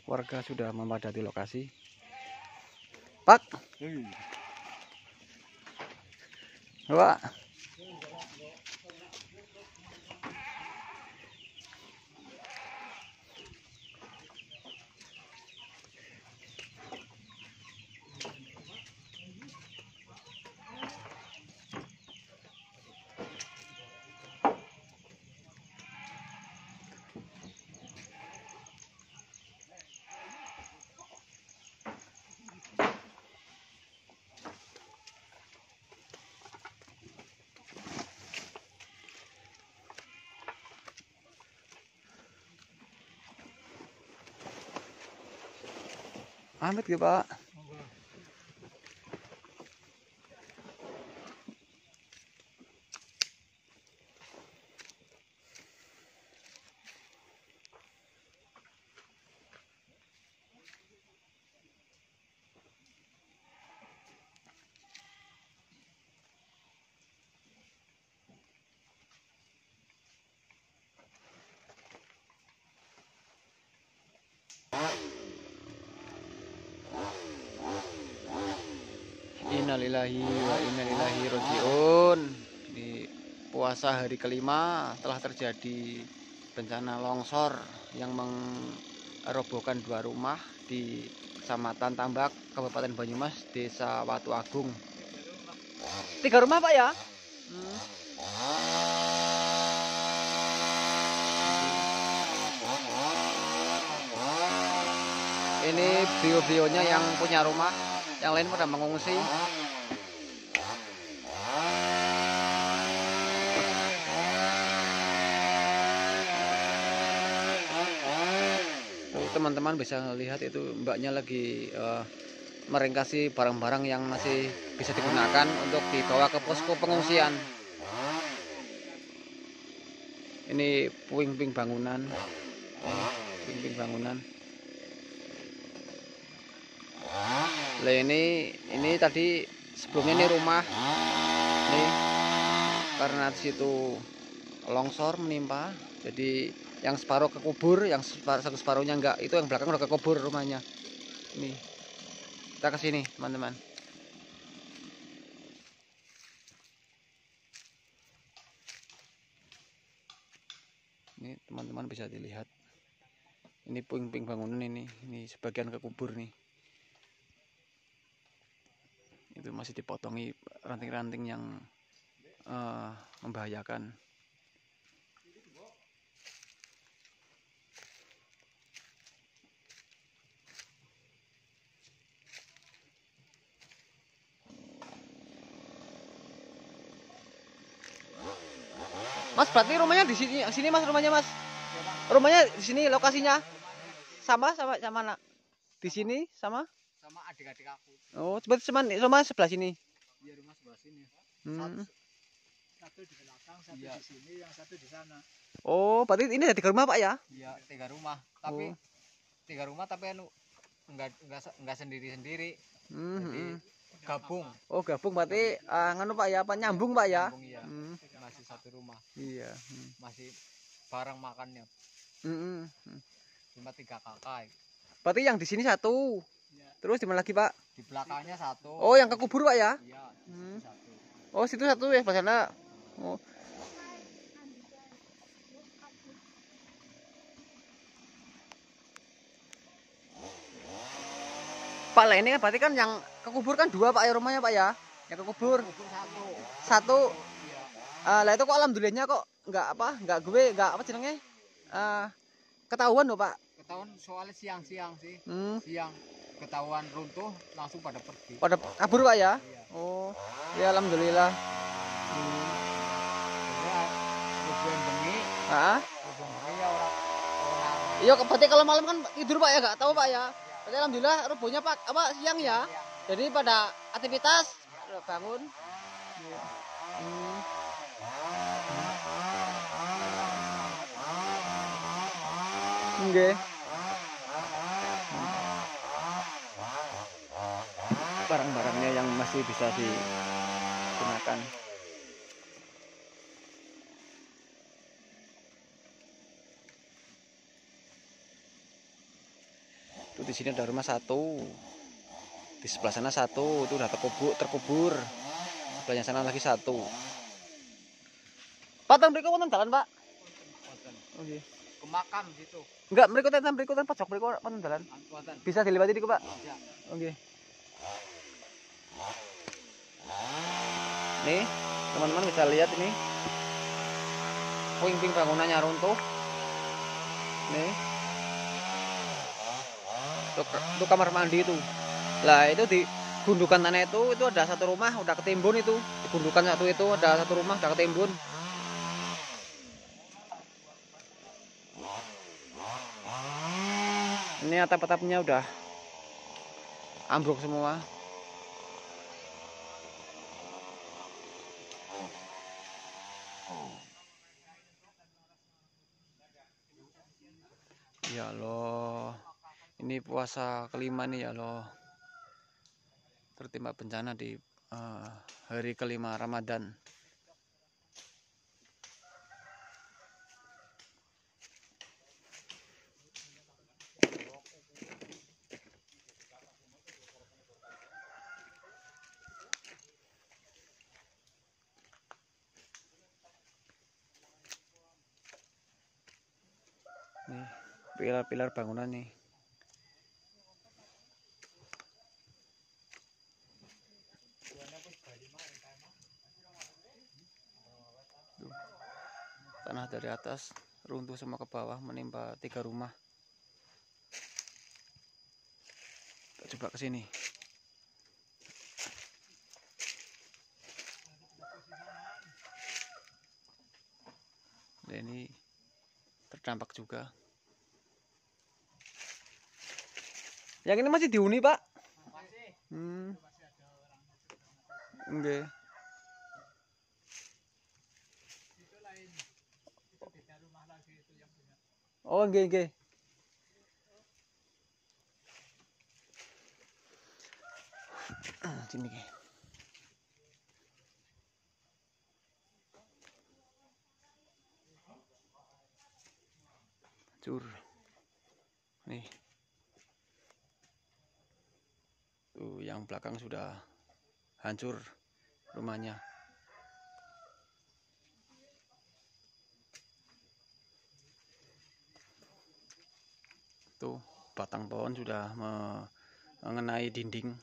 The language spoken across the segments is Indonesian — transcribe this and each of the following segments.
warga sudah memadati lokasi. Pak, Pak. Amit ya Pak. Innalillahi wa inna ilaihi rajiun. Di puasa hari kelima telah terjadi bencana longsor yang merobohkan 2 rumah di Kecamatan Tambak, Kabupaten Banyumas, Desa Watu Agung. 3 rumah Pak ya? Ini bio-bionya yang punya rumah, yang lain pada mengungsi. Teman-teman bisa lihat itu mbaknya lagi meringkasi barang-barang yang masih bisa digunakan untuk dibawa ke posko pengungsian. Ini puing-puing bangunan, puing-puing bangunan. Lah ini tadi sebelumnya ini rumah, nih karena di situ longsor menimpa, jadi yang separuh kekubur, yang separuhnya enggak, itu yang belakang udah kekubur rumahnya. Nih kita ke sini teman-teman. Ini teman-teman bisa dilihat, ini puing-puing bangunan ini sebagian kekubur nih. Itu masih dipotongi ranting-ranting yang membahayakan. Mas, berarti rumahnya di sini Mas, rumahnya Mas. Rumahnya di sini lokasinya sama nak. Di sini sama adik-adik aku. Oh, berarti rumah sebelah sini. Iya, rumah sebelah sini. Satu di belakang, satu di sini, yang satu di sana. Oh, berarti ini ada 3 rumah Pak ya? Iya, 3 rumah. Tapi 3 rumah tapi enggak sendiri-sendiri. Jadi gabung. Oh, gabung berarti nganu Pak ya, apa nyambung Pak ya? Nyambung, iya. Masih satu rumah. Iya. Masih bareng makannya. Cuma 3 kakak. Berarti yang di sini 1. Ya. Terus di mana lagi Pak? Di belakangnya 1. Oh, yang kekubur Pak ya? Iya, di situ 1. Oh, situ 1 ya, sebelah sana. Oh. Pak lah, ini kan berarti kan yang kekubur kan 2 Pak ya, rumahnya Pak ya? Yang kekubur 1. Lah itu kok alhamdulillahnya kok enggak apa jenenge? Ketahuan loh Pak. Ketahuan soalnya siang-siang sih. Siang ketahuan runtuh langsung pada pergi. Pada kabur Pak ya? Iya. Oh. Ya alhamdulillah. Iya, berarti kalau malam kan tidur Pak ya, nggak tahu Pak ya. Berarti alhamdulillah rubuhnya Pak siang ya. Jadi pada aktivitas bangun. Nggih. Barang-barangnya yang masih bisa digunakan. di sini ada rumah satu. Di sebelah sana satu, itu udah terkubur. Sebelahnya sana lagi satu. Pak, teng mriku wonten dalan, Pak? Wonten. Oke. Ke makam situ. Enggak, mriku ten pojok mriku wonten dalan. Wonten. Bisa dilewati niku, Pak? Bisa. Oke. Nih, teman-teman bisa lihat ini. Puing-puing bangunannya runtuh. Nih. Itu kamar mandi itu. Lah itu di gundukan tanah itu ada satu rumah udah ketimbun itu. Di gundukan satu itu ada satu rumah udah ketimbun. Ini atap-atapnya udah ambruk semua. Ya Allah, ini puasa kelima nih ya Allah. Tertimpa bencana di hari kelima Ramadan. Nih, pilar-pilar bangunan nih. Tuh, tanah dari atas runtuh semua ke bawah menimpa 3 rumah. Kita coba ke sini. Nah, ini terdampak juga. Yang ini masih dihuni, Pak? Masih. Masih ada orang. Enggak. Itu lain. Itu beda rumah lagi itu yang punya. Oh, enggak. Sini, Ge. Hancur. Nih. Tuh, yang belakang sudah hancur rumahnya. Tuh, batang pohon sudah mengenai dinding.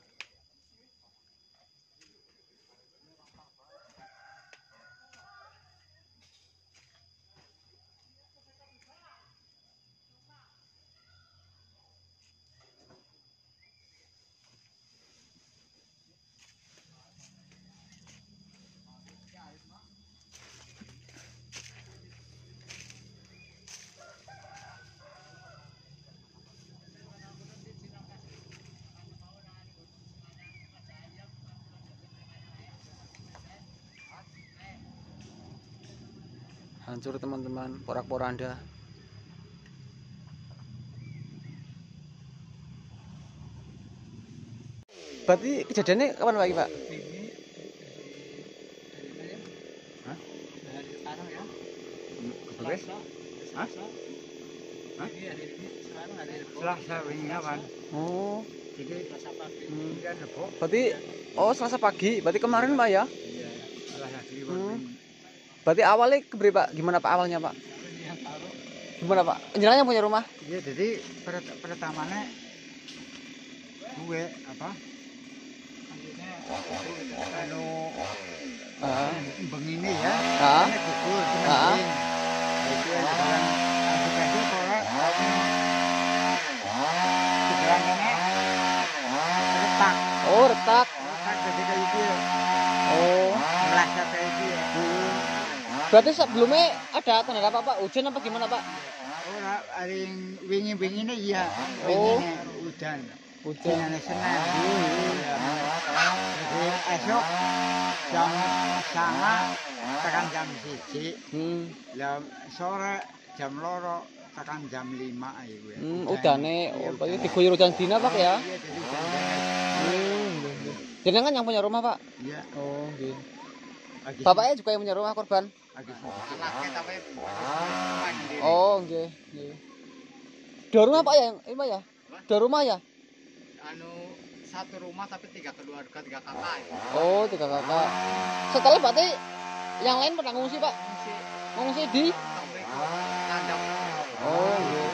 Hancur teman-teman, porak-poranda. Berarti kejadiannya kapan lagi, Pak? Hah? Dari sekarang ya. Selasa. Hah? Hah? Ini hari ini sekarang hari Selasa wingi kapan? Oh. Jadi Selasa pagi. dia nebok. Berarti Selasa pagi. Berarti kemarin, Pak ya? Iya, Selasa kliwon. Berarti awalnya keberapa, Pak? Gimana Pak awalnya, Pak? Ini yang taruh. Gimana, Pak? Penjelasannya punya rumah? Iya, jadi pertamanya gue apa? Anu begini ya. Ini gugur teman. Itu yang sekarang aplikasi kalau sekarang ini retak. Oh, retak. Retak jadi kayak gitu. Oh. Melasap kayak gitu ya. Berarti sebelumnya ada tanda apa, Pak? Hujan apa gimana, Pak? Ora hari wingi-wingi ini iya. Oh. Hujan. Hujan. Senin. Jadi esok jam 09.00 tekan jam 1. Lah sore jam 2 tekan jam 5 ya gue. Udane, berarti diguyur hujan dina, Pak ya? Iya, jadi hujan. Jenengan yang punya rumah, Pak? Iya. Oh, nggih. Lagi Bapaknya juga yang punya rumah korban? lagi Anaknya tapi Oh, nggih. 2 rumah, Pak ya? Ini, Pak ya? 2 rumah ya? Satu rumah tapi 3 keluarga, 3 kakak. Oh, 3 kakak. Setelah berarti yang lain pernah ngungsi, Pak? Ngungsi di? Kandang. Oh, iya.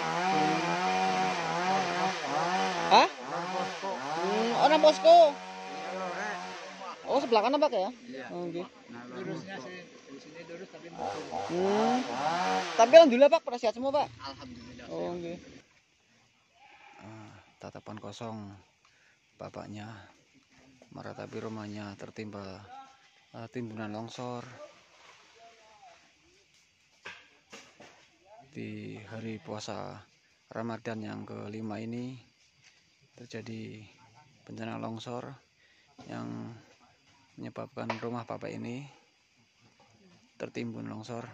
Hah? Oh, nang posko. Oh, sebelah kanan, Pak ya? Iya. Oh, nggih. Lurusnya sih di sini lurus tapi Tapi alhamdulillah, Pak, pada sehat semua, Pak. alhamdulillah. Oh, nggih. Tatapan kosong bapaknya meratapi rumahnya tertimpa timbunan longsor di hari puasa Ramadan yang kelima ini. Terjadi bencana longsor yang menyebabkan rumah bapak ini tertimbun longsor.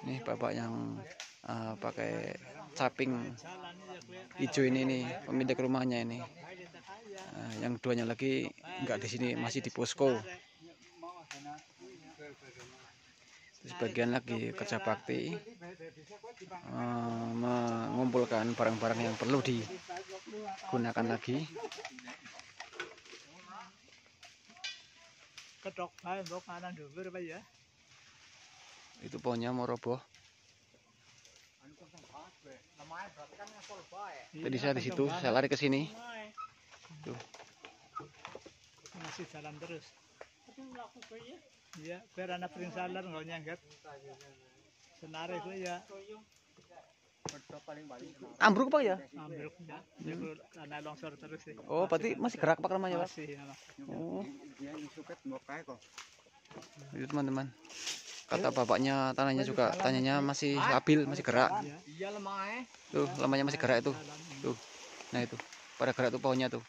Ini bapak yang pakai caping hijau ini nih, pemilik rumahnya ini. Yang duanya lagi nggak di sini, masih di posko. Sebagian lagi kerja bakti, mengumpulkan barang-barang yang perlu digunakan lagi. Ketok bae mbok kanan dhuwur Pak ya. Itu pohonnya mau roboh. Tadi saya di situ, saya lari ke sini. Tuh. Masih jalan terus. Iya, biar anak pringsalar nggak nyanggat. Senare itu ya. Ambruk Pak ya? Ambruk ya. Karena longsor terus sih. Oh, berarti masih gerak Pak rumahnya Pak? Masih ya. Oh. Itu teman-teman. Kata bapaknya tanahnya masih labil, masih gerak. Iya lemah. Tuh, lemahnya masih gerak itu. Tuh. Nah itu. Pada gerak tuh pohonnya tuh.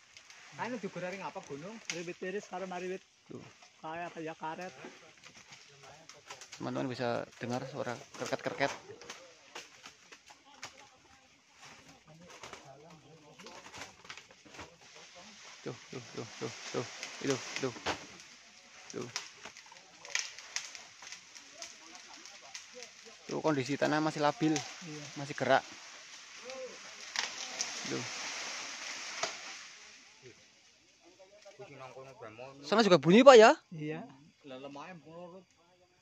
Ini digoreng apa gunung? Ribit tiris karo maribit. Tuh. Kayak karet. Teman-teman bisa dengar suara kerket-kerket. Tuh. Itu, tuh. Tuh kondisi tanah masih labil, masih gerak. Tuh. Sana juga bunyi Pak ya? Iya.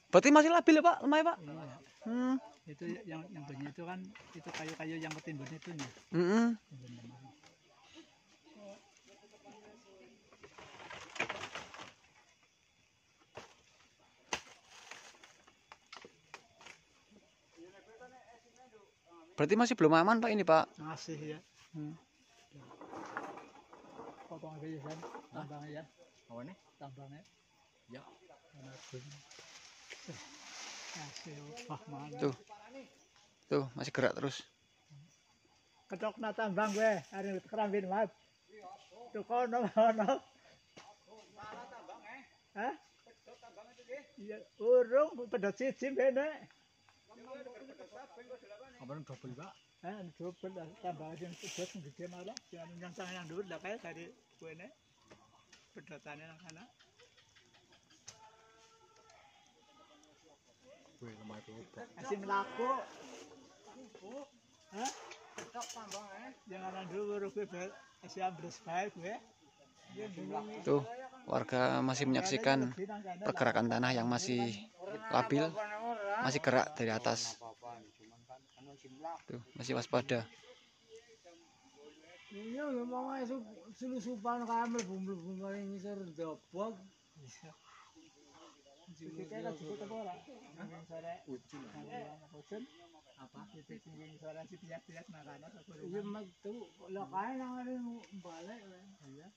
Berarti masih labil ya Pak, lemah ya Pak? Iya. Itu yang bunyi itu kan itu kayu-kayu yang ketimbun itu nih. Berarti masih belum aman Pak ini Pak? Masih ya. Potong aja kan, tambangnya ya. Oh ini? Tambangnya. Ya. Tuh masih gerak terus. Ketok na tambang gue, hari kerambin mat. Tuh kono. Hah? Iya, urung pedot siji bene. Apa double Pak? Double tambah sing pedot gede malah, yang tangan yang dhuwur lah kae dari kuene. Pedotane nang kana. Gue lemah itu. Asin melaku. Hah? Ketok tambang jangan dhuwur gue asin ambres bae gue. Tuh, warga masih menyaksikan pergerakan tanah yang masih labil, masih gerak dari atas. Tuh, masih waspada. Iya, memang susupan kayak mlebu-mlebu kali ngisor dobok. Kita cukup ora. Sore ujung. Apa? Tinggi suara si piat-piat makana satu rumah. Iya, metu. Lah kae nang balik. Iya.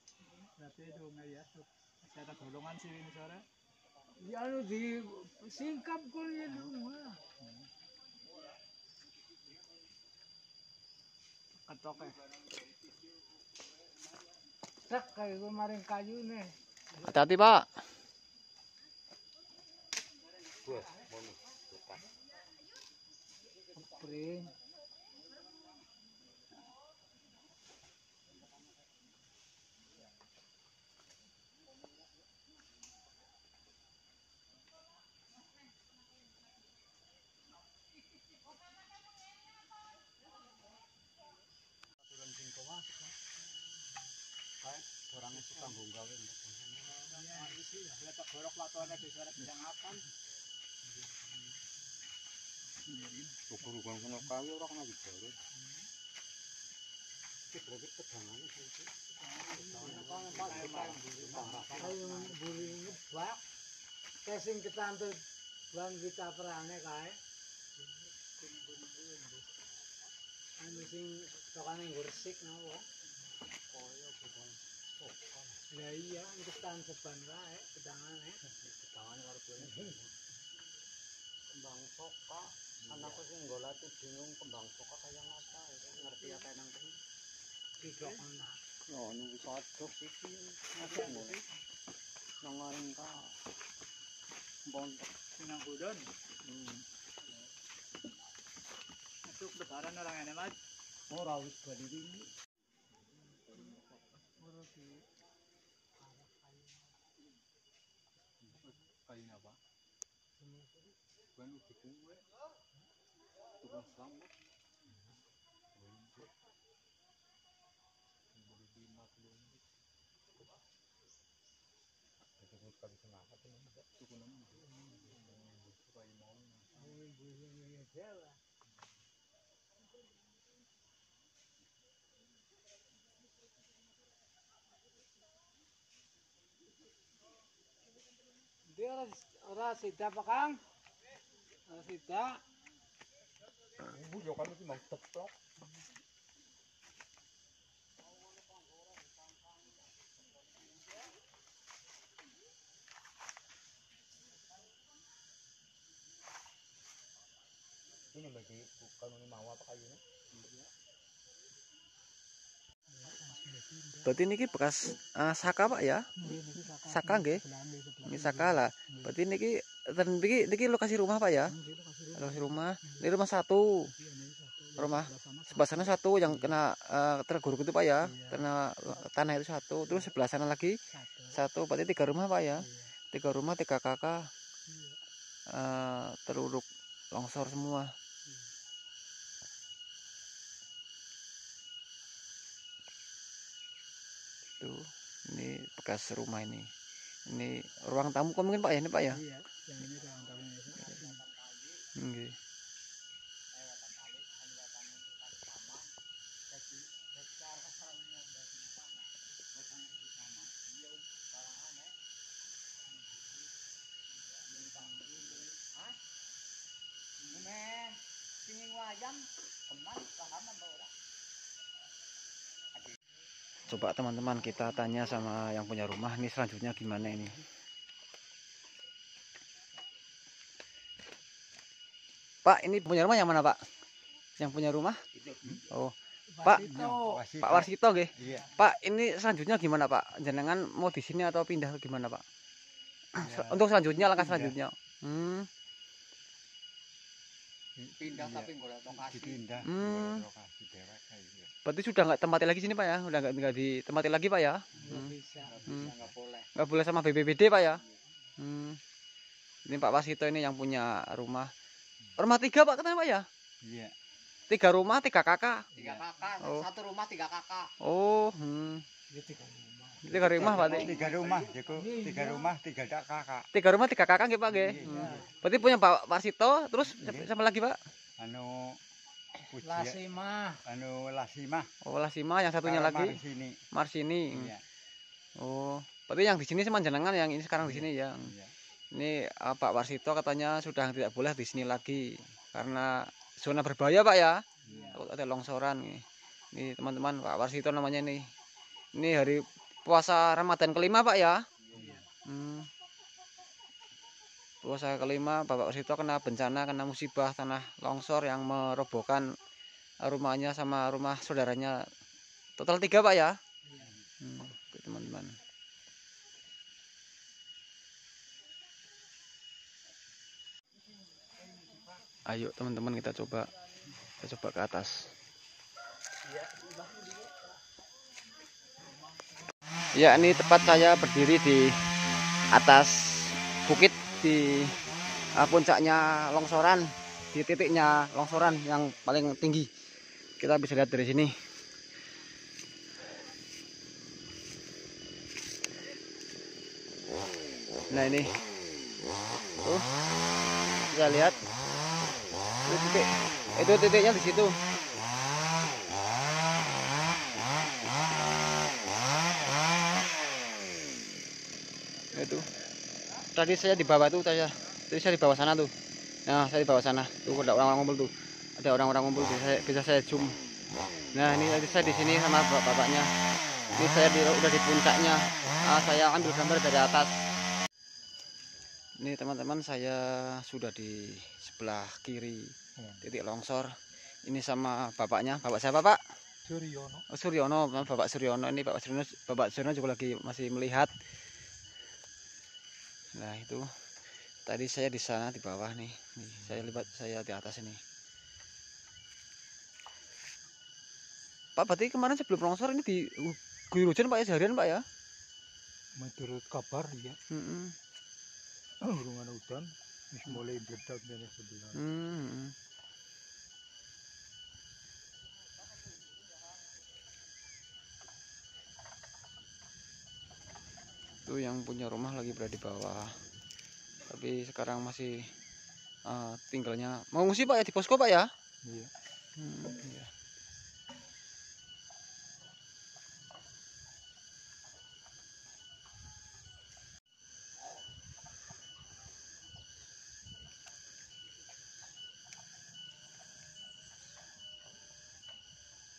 Berarti itu enggak ya. Ada golongan sih ini suara. Ya anu di singkap kok ya rumah. Ketok ya. Trek kayak kemarin kayu nih. Hati-hati Pak. Pring. jorok watone desa ora bisa ngapal. Ukur-ukur kono kae ora kena dijare. Berarti pedangane iki. Ayo mburi ngebak. Sing ketantut bang kita perane kae. Anu sing tokane ngresik napa? Kaya pedang sokon. Lah iya, iki tanceban kae pedangane. Pedangane karo dene. Kembang soka. Anakku sing golati bingung kembang soka kaya ngapa. Ngerti apa nang kene? Tidak anak. Oh, nunggu sadok iki. Masuk mulai. Nang ngaring ka. Bontok Nang budon. Masuk lebaran orang ini mas. ora wis bali iki. Kayu apa? Ban dikuwe. Tukang selamat. Dia ora sida apa Kang? Ora sida. Bu yo kan iki mau teplok. Ini bagi kalau ini mau apa kayunya? Berarti niki bekas saka Pak ya? Saka nggih. Ini saka lah. Berarti niki niki lokasi rumah Pak ya? Lokasi rumah. Ini rumah satu. Rumah sebelah sana satu yang kena terguruk itu Pak ya. Kena tanah itu satu. Terus sebelah sana lagi satu. Berarti 3 rumah Pak ya? 3 rumah 3 kakak teruruk longsor semua. Tuh, ini bekas rumah ini. Ini ruang tamu kok mungkin Pak ya ini Pak ya? Iya, yang ini ruang tamu. Nggih. Coba teman-teman kita tanya sama yang punya rumah ini selanjutnya gimana ini. Pak, ini punya rumah yang mana Pak? Yang punya rumah? Oh, Pak, Pak Warsito nggih. Iya. Pak, ini selanjutnya gimana Pak? Jenengan mau di sini atau pindah gimana Pak? Ya, Untuk selanjutnya langkah pindah. selanjutnya. Pindah tapi golek lokasi. Dipindah. Lokasi dewek kayak gitu. Berarti sudah nggak tempati lagi sini Pak ya? Udah nggak ditempati lagi Pak ya? Bisa, nggak boleh. Nggak boleh sama BPBD Pak ya? Ini Pak Warsito ini yang punya rumah. Rumah 3 Pak katanya Pak ya? Iya. 3 rumah 3 kakak. 3 kakak, Oh. 1 rumah 3 kakak. Oh, 3 rumah Pak. 3 rumah, Jeko. 3 rumah, 3 kakak. 3 rumah 3 kakak nggih Pak nggih. Berarti punya Pak Warsito terus sama lagi Pak? Anu Lasima. Anu Lasima. Oh, Lasima yang satunya lagi Sini. Marsini. Iya. Oh, berarti yang di sini sama jenengan yang ini sekarang di sini ya. Iya. Ini Pak Warsito katanya sudah tidak boleh di sini lagi karena zona berbahaya Pak ya. Takut ada longsoran nih. Ini teman-teman Pak Warsito namanya nih. Ini hari puasa Ramadan kelima Pak ya. Puasa kelima Bapak Warsito kena bencana, kena musibah tanah longsor yang merobohkan rumahnya sama rumah saudaranya. Total 3 Pak ya. Teman-teman. Ayo teman-teman kita coba ke atas. Ya, ini tepat saya berdiri di atas bukit di puncaknya longsoran, di titiknya longsoran yang paling tinggi. Kita bisa lihat dari sini. Nah ini tuh bisa lihat itu titiknya di situ. Itu tadi saya di bawah tuh, tadi saya di bawah sana tuh. Nah saya di bawah sana tuh ada orang-orang ngumpul tuh, ada orang-orang ngumpul, bisa saya zoom. Nah ini tadi saya di sini sama bapaknya. Ini saya udah di puncaknya. Saya ambil gambar dari atas. Ini teman-teman, saya sudah di sebelah kiri titik longsor. Ini sama bapaknya. Bapak saya Pak? Suryono. Oh, Suryono, Bapak Suryono. Ini Bapak Suryono juga lagi masih melihat. Nah itu tadi saya di sana di bawah nih. Saya lihat saya di atas ini. Pak, berarti kemarin sebelum longsor ini diguyur hujan Pak ya, seharian Pak ya? Menurut kabar ya, urungan hujan wis mulai meledak dari sebelah. Itu yang punya rumah lagi berada di bawah. Tapi sekarang masih tinggalnya mau ngungsi Pak ya, di posko Pak ya? Iya. Iya.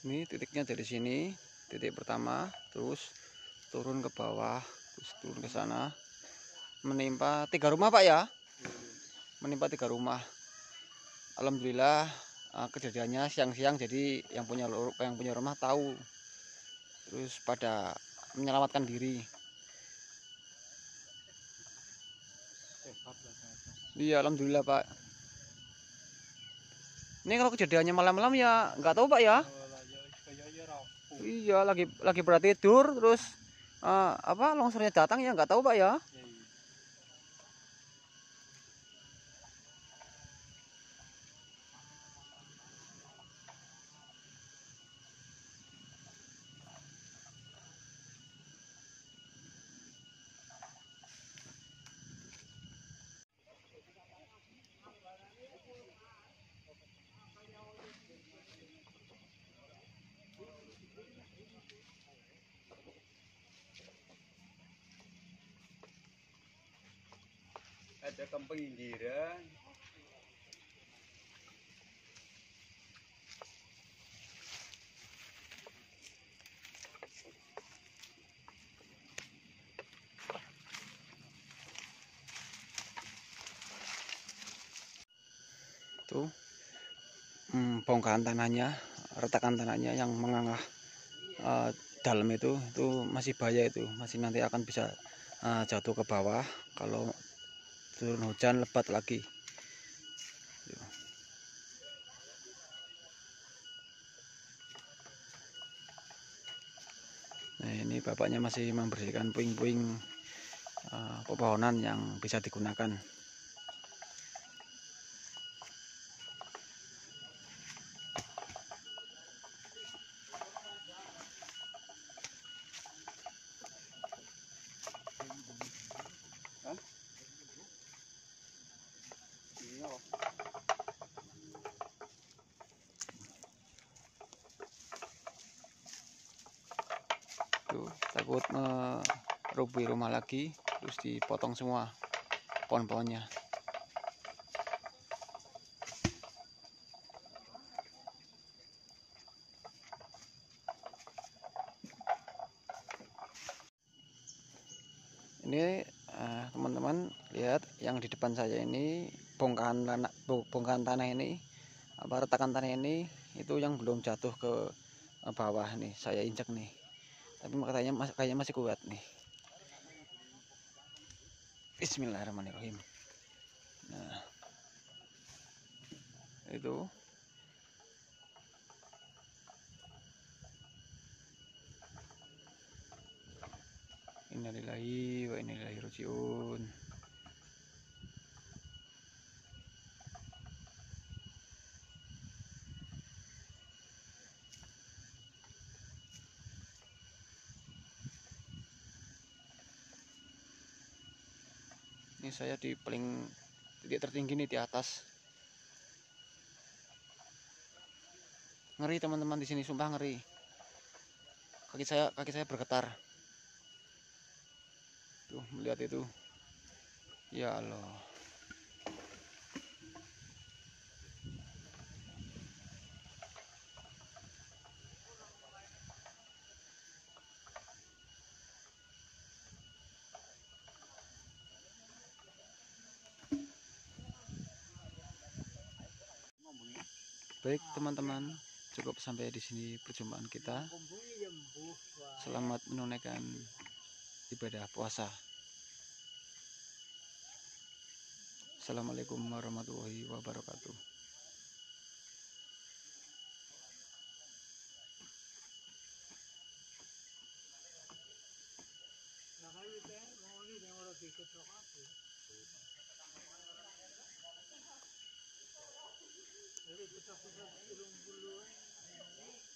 Ini titiknya dari sini, titik pertama, terus turun ke bawah, terus turun ke sana, menimpa 3 rumah Pak ya, menimpa 3 rumah. Alhamdulillah kejadiannya siang-siang, jadi yang punya rumah tahu, terus pada menyelamatkan diri. Iya alhamdulillah Pak. Ini kalau kejadiannya malam-malam ya nggak tahu Pak ya. Iya lagi pada tidur, terus longsornya datang ya nggak tahu Pak ya. Ada kampung Indira. Tuh bongkahan tanahnya, retakan tanahnya yang mengangah dalam itu masih bahaya, itu masih nanti akan bisa jatuh ke bawah kalau turun hujan lebat lagi. Nah ini bapaknya masih membersihkan puing-puing pepohonan yang bisa digunakan. Tuh, takut merubuhi rumah lagi, terus dipotong semua pohon-pohonnya. Ini teman-teman lihat yang di depan saya ini bongkahan tanah ini, retakan tanah ini itu yang belum jatuh ke bawah nih, saya injek nih, tapi kayaknya masih kuat nih. Bismillahirrahmanirrahim. Nah itu innalillahi wa inna ilaihi rajiun. Ini saya di paling titik tertinggi nih, di atas. Ngeri teman-teman, di sini sumpah ngeri. Kaki saya bergetar. Tuh, melihat itu. Ya Allah. Baik teman-teman, cukup sampai di sini perjumpaan kita. Selamat menunaikan ibadah puasa. Assalamualaikum warahmatullahi wabarakatuh. Jadi pusat-pusat 30-an.